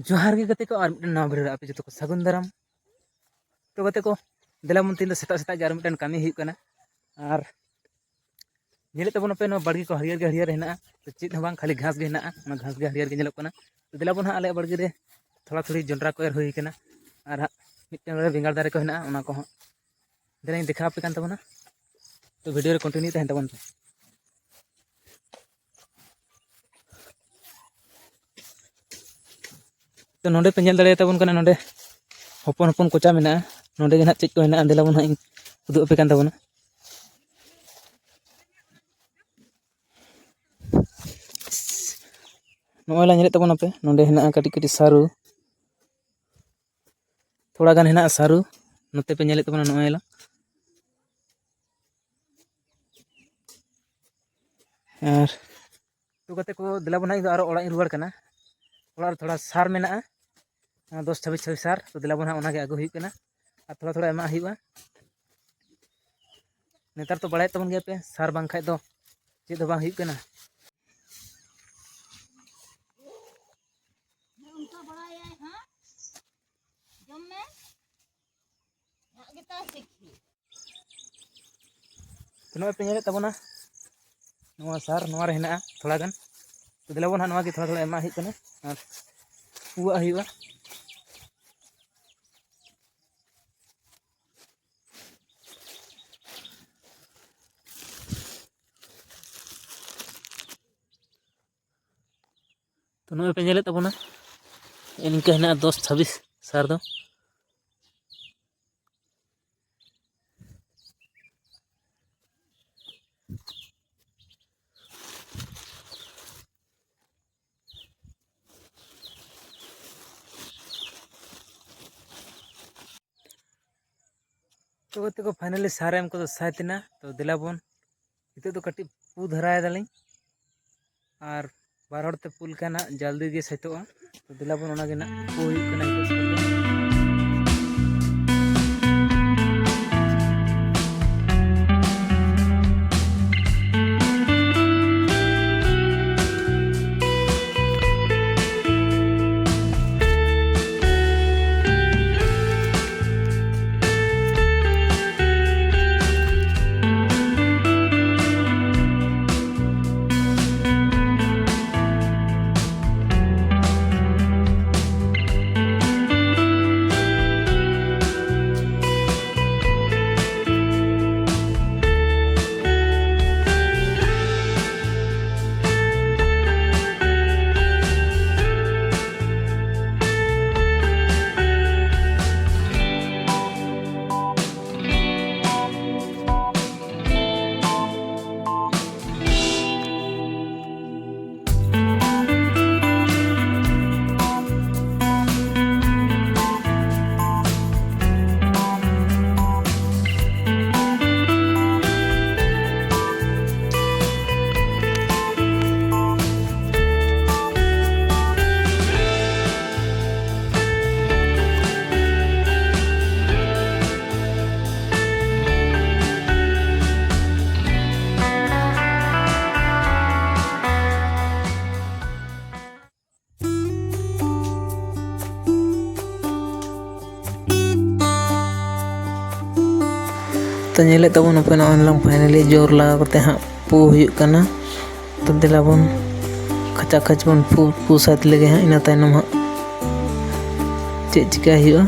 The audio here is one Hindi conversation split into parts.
जोहार गे गते को और मिटन नवा भिडियो आपे जतो को सगुन दाराम। तो गते को देला मन तीन सेता सेता जार मिटन कामी हुई कना और नेले तबन पे नो बड़गी को हरियर हेना। तो चीज हबां खाली घास गे हेना, ना घास गे हरियर गे नेलो कना। तो देला बन आले बड़गी रे थोड़ा थोड़ी जोंडरा को एर हुई कना और मिटन रे बेंगार दारे को हेना ओना को देलाኝ देखा पे कान तबना। तो वीडियो रे कंटिन्यू तहन तबन। तो नोडे पे दाड़े तबन कना नोडे हपन हपन कोचा मेना नोडे गे ना चेक को हेना देला बन हां उदु पे कान तबना। नोला नेले तबन पे नोडे हेना कटी कटी सारू थोड़ा गान हेना सारू नोते पे नेले तबन नोला और तो गते को देला बन आरो ओड़ा रुवाड़ कना। ओड़ा थोड़ा सार मेना 10-26 सार। तो देला बन ओना गे आगु हुई कना और थोड़ा थोड़ा एमा हुआ। नेतार तो बड़ाय तबन गया पे सार बांग खाय दो चेद बांग हुई कना। तो नोय पे नेले तबना नोआ सार नोआ रे हेना थोड़ा गान। तो देला बन नोआ गे थोड़ा थोड़ा एमा हुई कना और पुआ हुआ। तो नोय पे नेले तबना इनका हेना 10-26 सार दो। तो गते को फाइनली सार एम को सायतना। तो देला बन हिते तो कटी पू धराय दालिं और बार हड़ते पुल कना जल्दी गे सेतोआ। तो देला बन ओना गे ना पू हुई कना हिते तो नेले तबन पे नॉनलाइन फाइनली जोर लगा करते हाँ पू हुई कना। तो देला बन खचा खच बन पू साथ लगे हाँ इन तायनम हाँ चे चिका हुआ।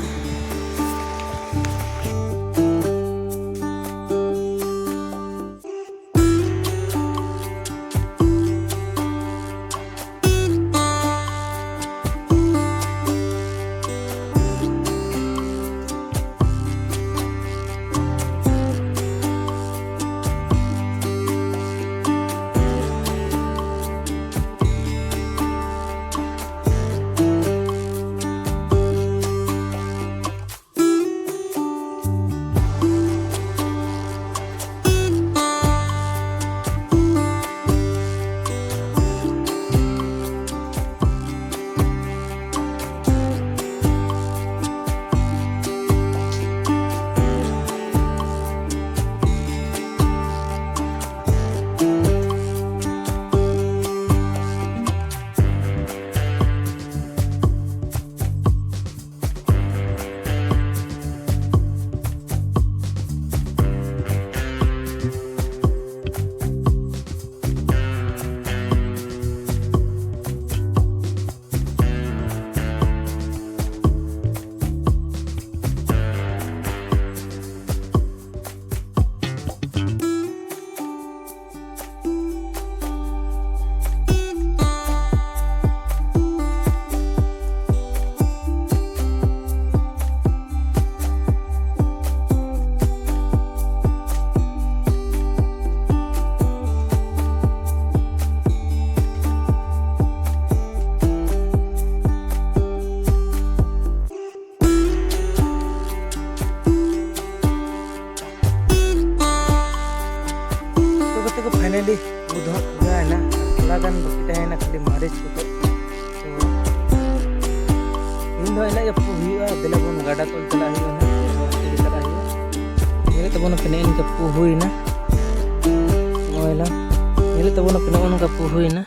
खाली बुधा ना थोड़ा गान बाकी तहना खाली मारिच को तो इन दो इना पू हुआ दिला बन गाडा को चला हुआ ना चला हुआ ये तबन पे इनका पू हुई ना ओला ये तबन पे उनका पू हुई ना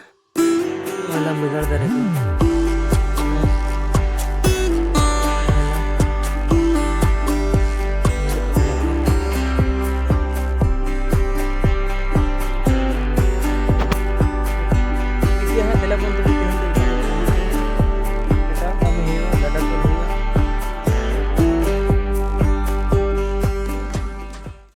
ओला बिगड़ दे